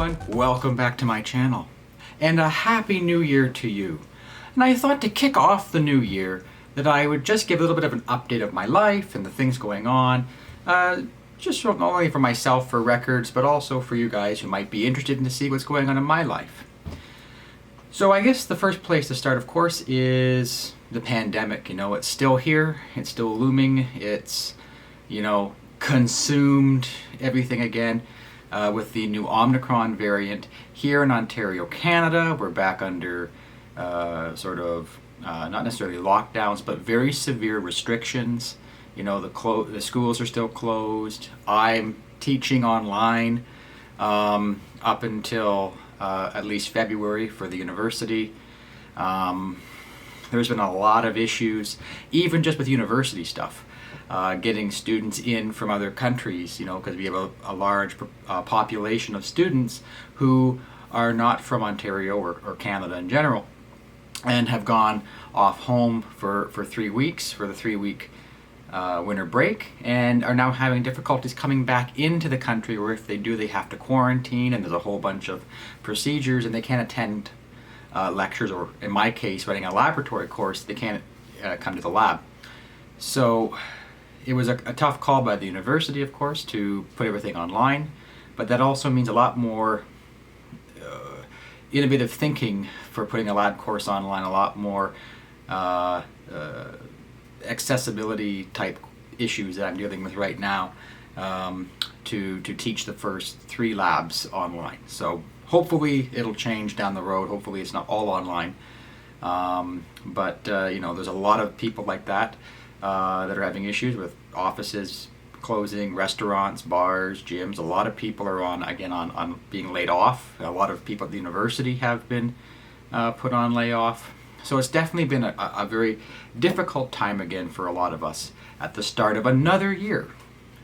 everyone, welcome back to my channel, and a happy new year to you. And I thought to kick off the new year that I would just give a little bit of an update of my life and the things going on, just not only for myself for records, but also for you guys who might be interested in to see what's going on in my life. So I guess the first place to start, of course, is the pandemic. You know, it's still here, it's still looming, it's, consumed everything again. With the new Omicron variant here in Ontario, Canada, we're back under not necessarily lockdowns, but very severe restrictions. The schools are still closed. I'm teaching online up until at least February for the university. There's been a lot of issues, even just with university stuff. Getting students in from other countries, because we have a large population of students who are not from Ontario or Canada in general, and have gone off home for 3 weeks for the 3-week winter break, and are now having difficulties coming back into the country, or if they do, they have to quarantine, and there's a whole bunch of procedures, and they can't attend lectures, or in my case, running a laboratory course, they can't come to the lab. So it was a tough call by the university, of course, to put everything online, but that also means a lot more innovative thinking for putting a lab course online, a lot more accessibility type issues that I'm dealing with right now to teach the first 3 labs online. So hopefully it'll change down the road. Hopefully it's not all online. But there's a lot of people like that that are having issues with offices closing, restaurants, bars, gyms. A lot of people are on being laid off. A lot of people at the university have been put on layoff. So it's definitely been a very difficult time again for a lot of us at the start of another year.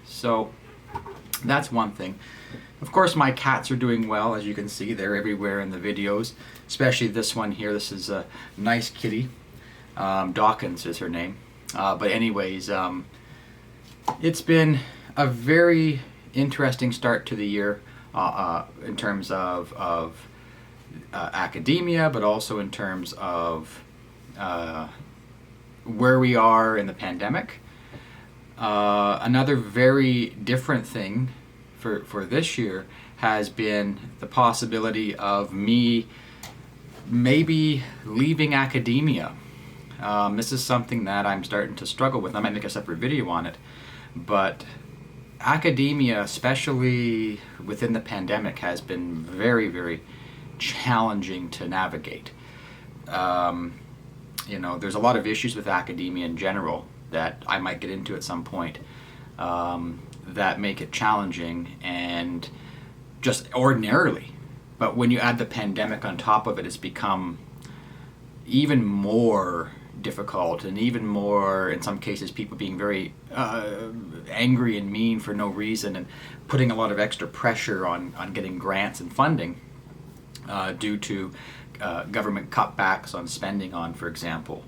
So that's one thing. Of course, my cats are doing well. As you can see, they're everywhere in the videos, especially this one here. This is a nice kitty. Dawkins is her name. But anyways, it's been a very interesting start to the year in terms of academia, but also in terms of where we are in the pandemic. Another very different thing for this year has been the possibility of me maybe leaving academia. This is something that I'm starting to struggle with. I might make a separate video on it, but academia, especially within the pandemic, has been very, very challenging to navigate. There's a lot of issues with academia in general that I might get into at some point that make it challenging and just ordinarily. But when you add the pandemic on top of it, it's become even more difficult, and even more, in some cases, people being very angry and mean for no reason, and putting a lot of extra pressure on getting grants and funding due to government cutbacks on spending on, for example,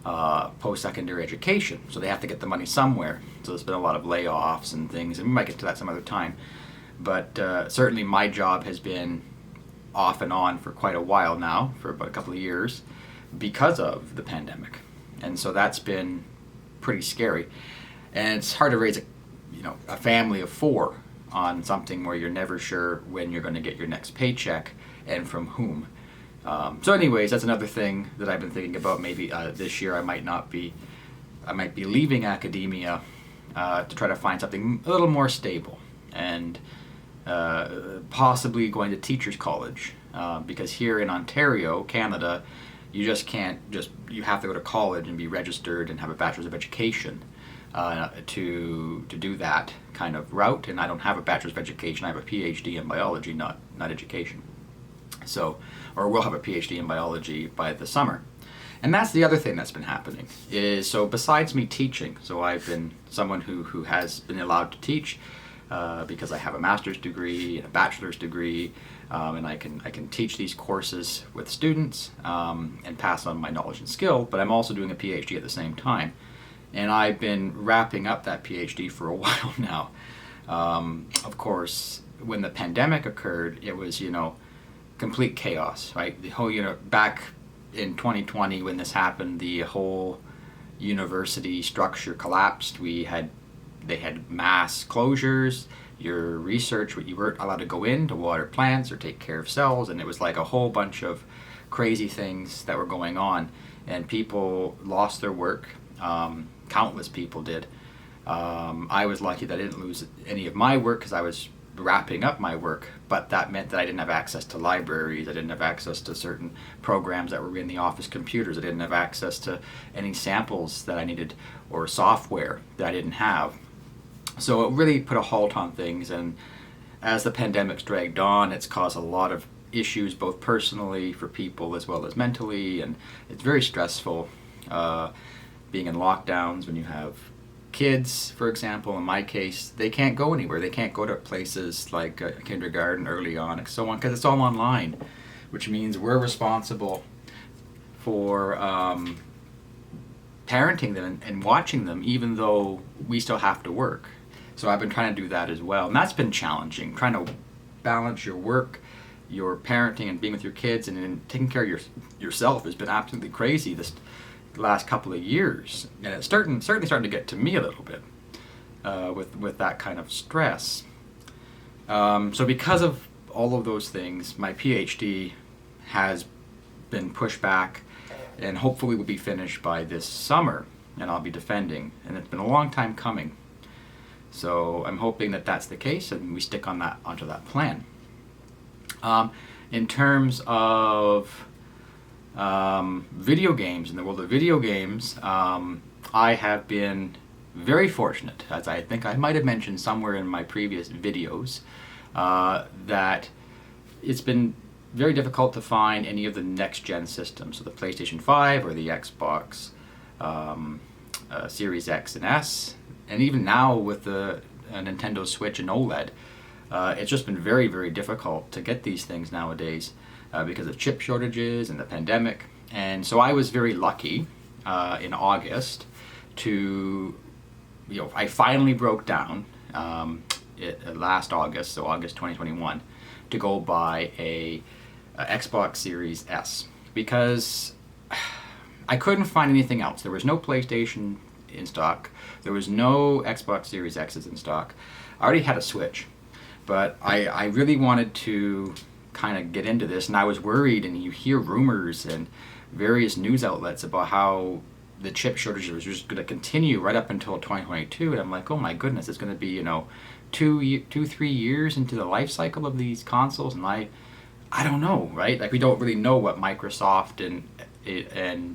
post-secondary education. So they have to get the money somewhere. So there's been a lot of layoffs and things, and we might get to that some other time. But certainly my job has been off and on for quite a while now, for about a couple of years, because of the pandemic. And so that's been pretty scary. And it's hard to raise a family of 4 on something where you're never sure when you're going to get your next paycheck and from whom. So anyways, that's another thing that I've been thinking about. Maybe this year I might be leaving academia to try to find something a little more stable, and possibly going to teachers college, because here in Ontario, Canada, you just can't you have to go to college and be registered and have a bachelor's of education to do that kind of route. And I don't have a bachelor's of education. I have a PhD in biology, not education. So, or we'll have a PhD in biology by the summer. And that's the other thing that's been happening is, so besides me teaching, so I've been someone who has been allowed to teach because I have a master's degree and a bachelor's degree, and I can teach these courses with students and pass on my knowledge and skill, but I'm also doing a PhD at the same time. And I've been wrapping up that PhD for a while now. Of course, when the pandemic occurred, it was, complete chaos, right? The whole, back in 2020 when this happened, the whole university structure collapsed. They had mass closures. Your research, you weren't allowed to go in to water plants or take care of cells, and it was like a whole bunch of crazy things that were going on, and people lost their work. Countless people did. I was lucky that I didn't lose any of my work because I was wrapping up my work, but that meant that I didn't have access to libraries, I didn't have access to certain programs that were in the office computers, I didn't have access to any samples that I needed or software that I didn't have. So it really put a halt on things, and as the pandemic's dragged on, it's caused a lot of issues, both personally for people as well as mentally, and it's very stressful being in lockdowns when you have kids, for example. In my case, they can't go anywhere. They can't go to places like kindergarten early on and so on because it's all online, which means we're responsible for parenting them and watching them even though we still have to work. So I've been trying to do that as well, and that's been challenging, trying to balance your work, your parenting, and being with your kids, and then taking care of yourself has been absolutely crazy this last couple of years, and it's certainly starting to get to me a little bit with that kind of stress. So because of all of those things, my PhD has been pushed back, and hopefully will be finished by this summer, and I'll be defending, and it's been a long time coming. So I'm hoping that that's the case, and we stick onto that plan. In terms of video games, in the world of video games, I have been very fortunate, as I think I might have mentioned somewhere in my previous videos, that it's been very difficult to find any of the next-gen systems, so the PlayStation 5 or the Xbox Series X and S, and even now with the Nintendo Switch and OLED, it's just been very, very difficult to get these things nowadays because of chip shortages and the pandemic. And so I was very lucky in August to, I finally broke down last August, so August 2021, to go buy a Xbox Series S because I couldn't find anything else. There was no PlayStation in stock. There was no Xbox Series X's in stock. I already had a Switch, but I really wanted to kind of get into this, and I was worried, and you hear rumors and various news outlets about how the chip shortage was just going to continue right up until 2022, and I'm like, oh my goodness, it's going to be 2-3 years into the life cycle of these consoles, and I don't know, right? Like, we don't really know what Microsoft and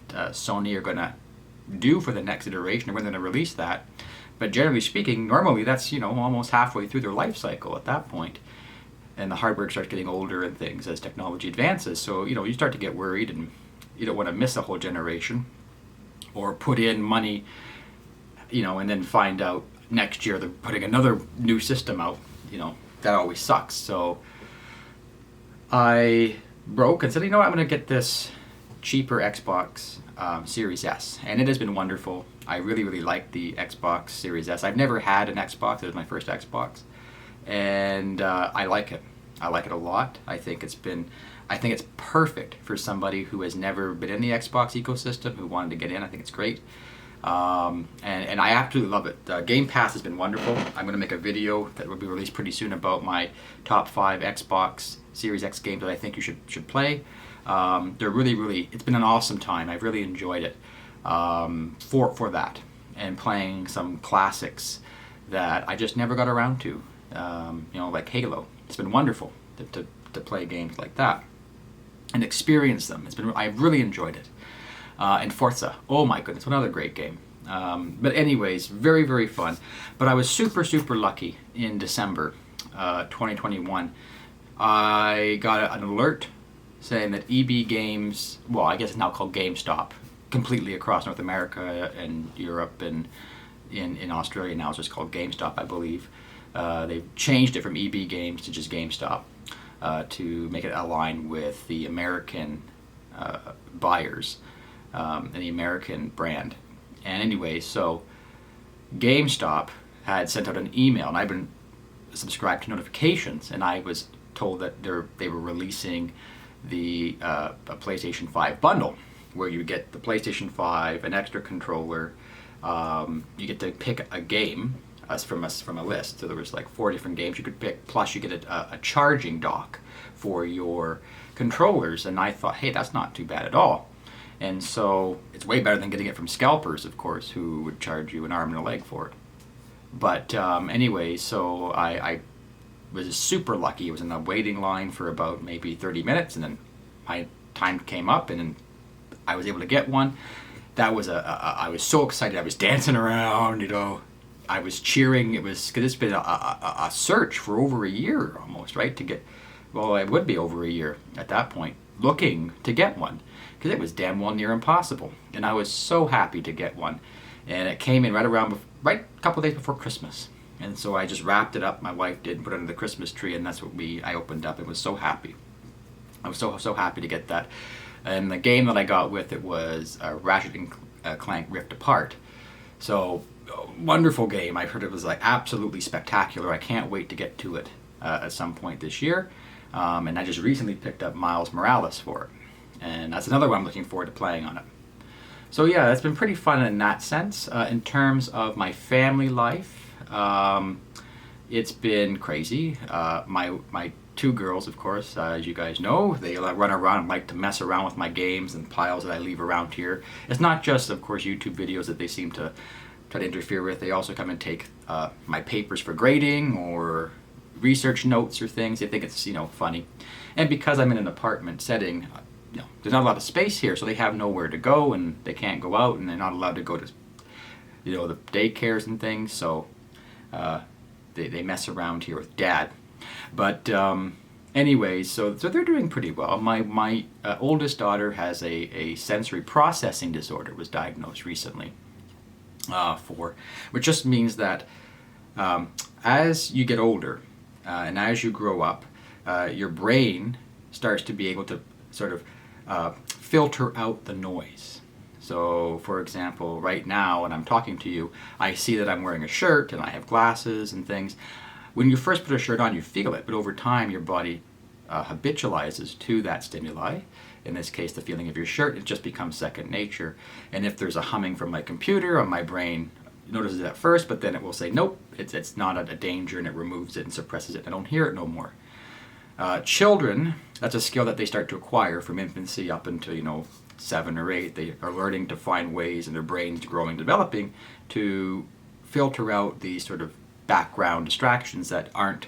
Sony are going to do for the next iteration, or when they're going to release that. But generally speaking, normally that's almost halfway through their life cycle at that point, and the hardware starts getting older and things as technology advances. So you start to get worried, and you don't want to miss a whole generation, or put in money, and then find out next year they're putting another new system out. That always sucks. So I broke and said, I'm going to get this cheaper Xbox Series S, and it has been wonderful. I really, really like the Xbox Series S. I've never had an Xbox. It was my first Xbox, and I like it. I like it a lot. I think it's perfect for somebody who has never been in the Xbox ecosystem, who wanted to get in. I think it's great, and I absolutely love it. Game Pass has been wonderful. I'm going to make a video that will be released pretty soon about my top 5 Xbox Series X games that I think you should play. They're really, really, it's been an awesome time. I've really enjoyed it for that, and playing some classics that I just never got around to, like Halo. It's been wonderful to play games like that and experience them. I've really enjoyed it. And Forza, oh my goodness, another great game. But anyways, very, very fun. But I was super, super lucky in December 2021. I got an alert saying that EB Games, well, I guess it's now called GameStop, completely across North America and Europe, and in Australia now it's just called GameStop, I believe. They've changed it from EB Games to just GameStop to make it align with the American buyers and the American brand. And anyway, so GameStop had sent out an email, and I've been subscribe to notifications, and I was told that they were releasing the a PlayStation 5 bundle, where you get the PlayStation 5, an extra controller, you get to pick a game from a list. So there was like 4 different games you could pick, plus you get a charging dock for your controllers, and I thought, hey, that's not too bad at all. And so it's way better than getting it from scalpers, of course, who would charge you an arm and a leg for it. But anyway, so I was super lucky. I was in a waiting line for about maybe 30 minutes, and then my time came up, and then I was able to get one. That was I was so excited. I was dancing around, you know. I was cheering. It was, because it's been a search for over a year almost, right? To get, well, it would be over a year at that point, looking to get one, because it was damn well near impossible. And I was so happy to get one. And it came in right a couple days before Christmas. And so I just wrapped it up, my wife did, and put it under the Christmas tree, and that's what I opened up. It was so happy. I was so happy to get that. And the game that I got with it was Ratchet and Clank Rift Apart. So, wonderful game. I heard it was like absolutely spectacular. I can't wait to get to it at some point this year. And I just recently picked up Miles Morales for it. And that's another one I'm looking forward to playing on it. So yeah, it's been pretty fun in that sense. In terms of my family life, it's been crazy. My 2 girls, of course, as you guys know, they run around and like to mess around with my games and piles that I leave around here. It's not just, of course, YouTube videos that they seem to try to interfere with. They also come and take my papers for grading or research notes or things. They think it's, funny. And because I'm in an apartment setting, there's not a lot of space here, so they have nowhere to go, and they can't go out, and they're not allowed to go to, the daycares and things. So they mess around here with Dad. But anyways, so they're doing pretty well. My oldest daughter has a sensory processing disorder, was diagnosed recently which just means that as you get older and as you grow up, your brain starts to be able to sort of filter out the noise. So, for example, right now when I'm talking to you, I see that I'm wearing a shirt and I have glasses and things. When you first put a shirt on, you feel it, but over time your body habitualizes to that stimuli. In this case, the feeling of your shirt, it just becomes second nature. And if there's a humming from my computer, or my brain notices it at first, but then it will say, nope, it's not a danger, and it removes it and suppresses it. I don't hear it no more. Children, that's a skill that they start to acquire from infancy up into 7 or 8. They are learning to find ways in their brains growing, developing, to filter out these sort of background distractions that aren't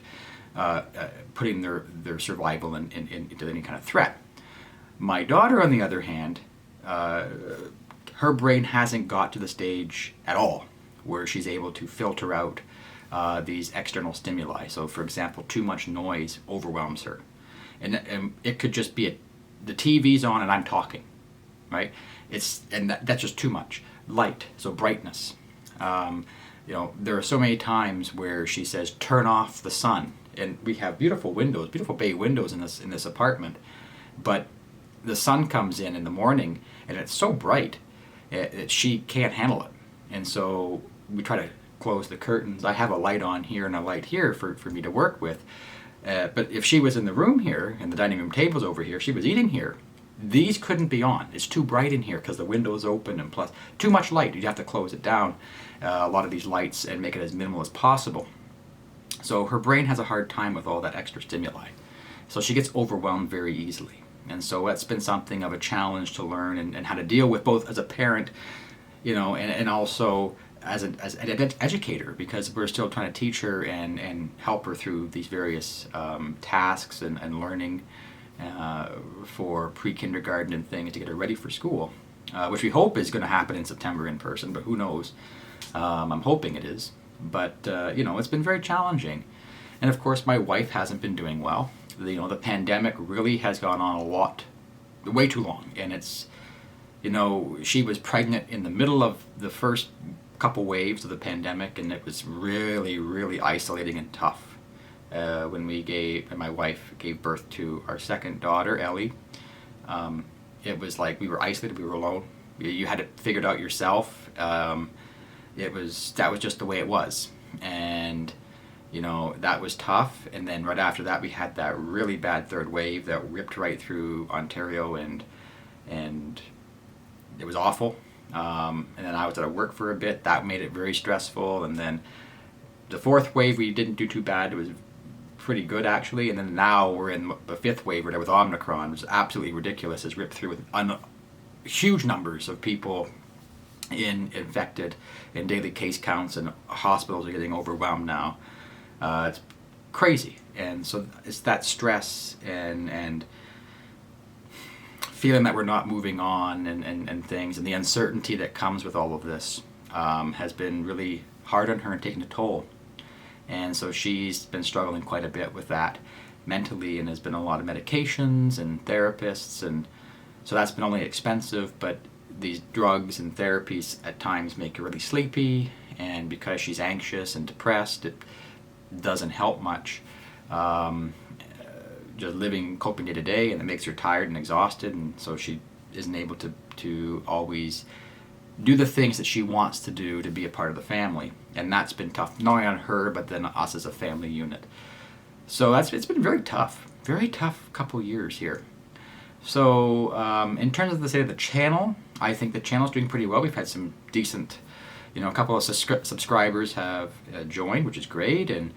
putting their survival into any kind of threat. My daughter, on the other hand, her brain hasn't got to the stage at all where she's able to filter out these external stimuli. So, for example, too much noise overwhelms her. And it could just be the TV's on and I'm talking, right? That's just too much. Light, so brightness. There are so many times where she says, turn off the sun. And we have beautiful windows, beautiful bay windows in this apartment. But the sun comes in the morning and it's so bright that she can't handle it. And so we try to close the curtains. I have a light on here and a light here for me to work with. But if she was in the room here and the dining room table's over here, she was eating here, these couldn't be on. It's too bright in here because the window's open, and plus too much light. You'd have to close it down, a lot of these lights, and make it as minimal as possible. So her brain has a hard time with all that extra stimuli. So she gets overwhelmed very easily. And so that's been something of a challenge to learn and how to deal with, both as a parent, and also as an educator, because we're still trying to teach her and help her through these various tasks and learning for pre-kindergarten and things to get her ready for school, which we hope is going to happen in September in person, but who knows. I'm hoping it is. But, it's been very challenging. And of course, my wife hasn't been doing well. The pandemic really has gone on a lot, way too long. And it's, she was pregnant in the middle of the first couple waves of the pandemic, and it was really, really isolating and tough. When my wife gave birth to our second daughter, Ellie, it was like we were isolated, we were alone. You had it figured out yourself. That was just the way it was. And that was tough. And then right after that, we had that really bad third wave that ripped right through Ontario, and it was awful. And then I was out of work for a bit. That made it very stressful. And then the fourth wave, we didn't do too bad. It was pretty good, actually. And then now we're in the fifth wave with Omicron, which is absolutely ridiculous. It's ripped through with huge numbers of people infected, and daily case counts, and hospitals are getting overwhelmed now. It's crazy. And so it's that stress and feeling that we're not moving on, and things, and the uncertainty that comes with all of this has been really hard on her and taking a toll. And so she's been struggling quite a bit with that mentally, and there's been a lot of medications and therapists, and so that's been only expensive, but these drugs and therapies at times make her really sleepy, and because she's anxious and depressed, it doesn't help much. Just coping day to day, and it makes her tired and exhausted, and so she isn't able to always do the things that she wants to do to be a part of the family, and that's been tough, not only on her but then us as a family unit. So it's been very tough couple years here. So in terms of the state of the channel, I think the channel's doing pretty well. We've had some decent, a couple of subscribers have joined, which is great, and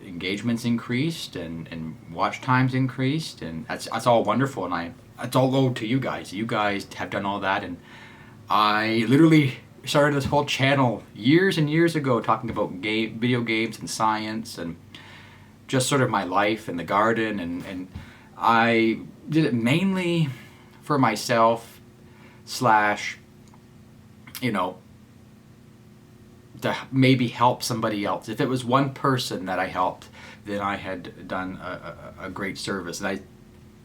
engagements increased, and watch times increased, and that's all wonderful, and it's all owed to you guys. You guys have done all that, and I literally started this whole channel years and years ago talking about video games and science and just sort of my life and the garden, and I did it mainly for myself slash, to maybe help somebody else. If it was one person that I helped, then I had done a great service. And I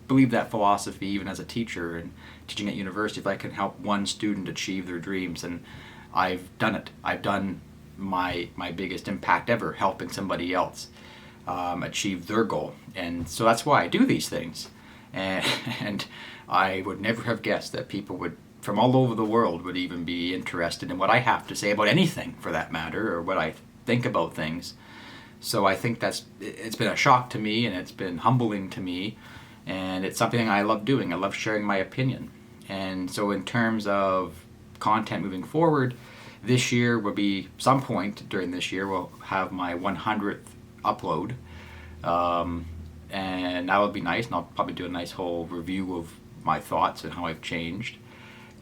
believe that philosophy even as a teacher and teaching at university. If I can help one student achieve their dreams, and I've done it. I've done my biggest impact ever, helping somebody else achieve their goal. And so that's why I do these things. And I would never have guessed that people from all over the world would even be interested in what I have to say about anything, for that matter, or what I think about things. So I think it's been a shock to me, and it's been humbling to me, and it's something I love doing. I love sharing my opinion. And so in terms of content moving forward, this year will be, some point during this year, we'll have my 100th upload, and that would be nice, and I'll probably do a nice whole review of my thoughts and how I've changed.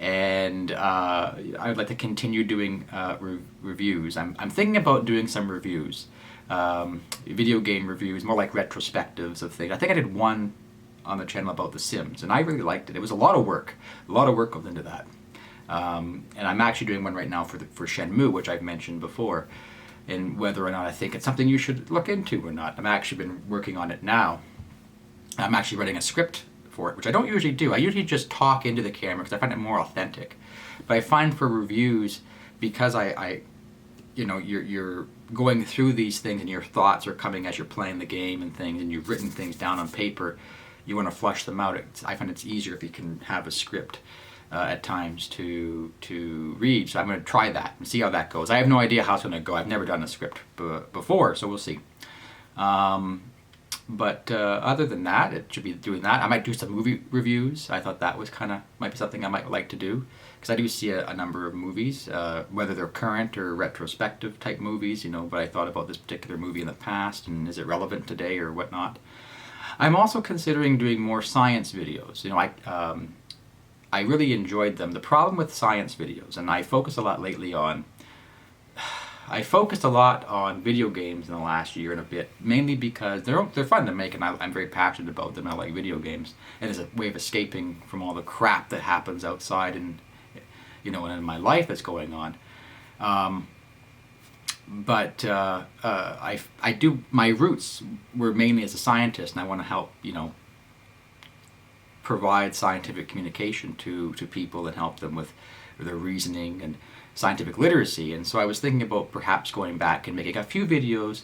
And I would like to continue doing reviews. I'm thinking about doing some reviews, video game reviews, more like retrospectives of things. I think I did one on the channel about The Sims, and I really liked it. It was a lot of work. A lot of work goes into that. And I'm actually doing one right now for Shenmue, which I've mentioned before, and whether or not I think it's something you should look into or not. I've actually been working on it now. I'm actually writing a script for it, which I don't usually do. I usually just talk into the camera because I find it more authentic. But I find for reviews, because you're going through these things and your thoughts are coming as you're playing the game and things, and you've written things down on paper, you want to flush them out. I find it's easier if you can have a script at times to read. So I'm going to try that and see how that goes. I have no idea how it's going to go. I've never done a script before, so we'll see. But other than that, it should be doing that. I might do some movie reviews. I thought that was might be something I might like to do, because I do see a number of movies, whether they're current or retrospective type movies, but I thought about this particular movie in the past, and is it relevant today or whatnot. I'm also considering doing more science videos. I really enjoyed them. The problem with science videos, and I focused a lot on video games in the last year and a bit, mainly because they're fun to make, and I'm very passionate about them. I like video games, and it's a way of escaping from all the crap that happens outside and in my life that's going on. But I do, my roots were mainly as a scientist, and I want to help provide scientific communication to people and help them with their reasoning and scientific literacy. And so I was thinking about perhaps going back and making a few videos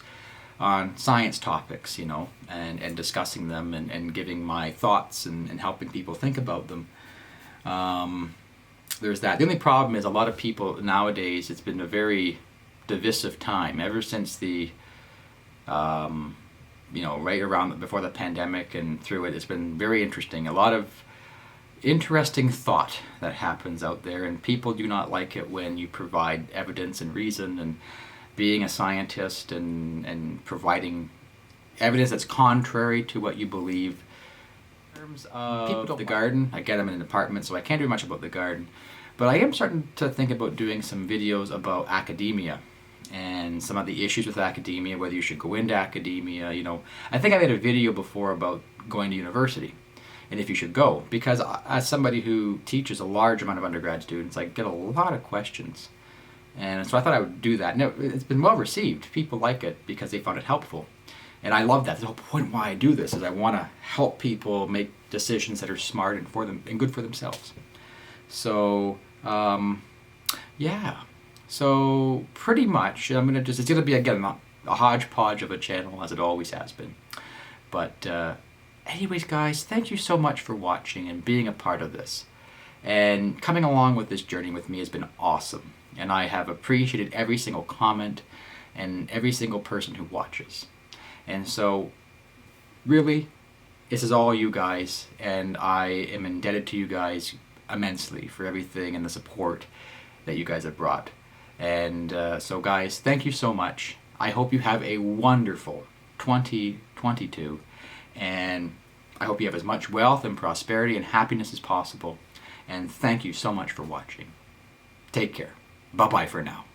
on science topics, and discussing them and giving my thoughts and helping people think about them. There's that. The only problem is a lot of people nowadays, it's been a very divisive time ever since the right around before the pandemic and through it. It's been very interesting. A lot of interesting thought that happens out there, and people do not like it when you provide evidence and reason, and being a scientist and providing evidence that's contrary to what you believe. In terms of the garden, again, I'm in an apartment, so I can't do much about the garden, but I am starting to think about doing some videos about academia and some of the issues with academia, whether you should go into academia. I think I made a video before about going to university and if you should go, because as somebody who teaches a large amount of undergrad students, I get a lot of questions. And so I thought I would do that. And it's been well received. People like it because they found it helpful. And I love that. The whole point why I do this is I want to help people make decisions that are smart and for them and good for themselves. So, yeah. So pretty much, it's gonna be again a hodgepodge of a channel as it always has been. But anyways, guys, thank you so much for watching and being a part of this. And coming along with this journey with me has been awesome. And I have appreciated every single comment and every single person who watches. And so, really, this is all you guys, and I am indebted to you guys immensely for everything and the support that you guys have brought. And so, guys, thank you so much. I hope you have a wonderful 2022, and I hope you have as much wealth and prosperity and happiness as possible. And thank you so much for watching. Take care. Bye-bye for now.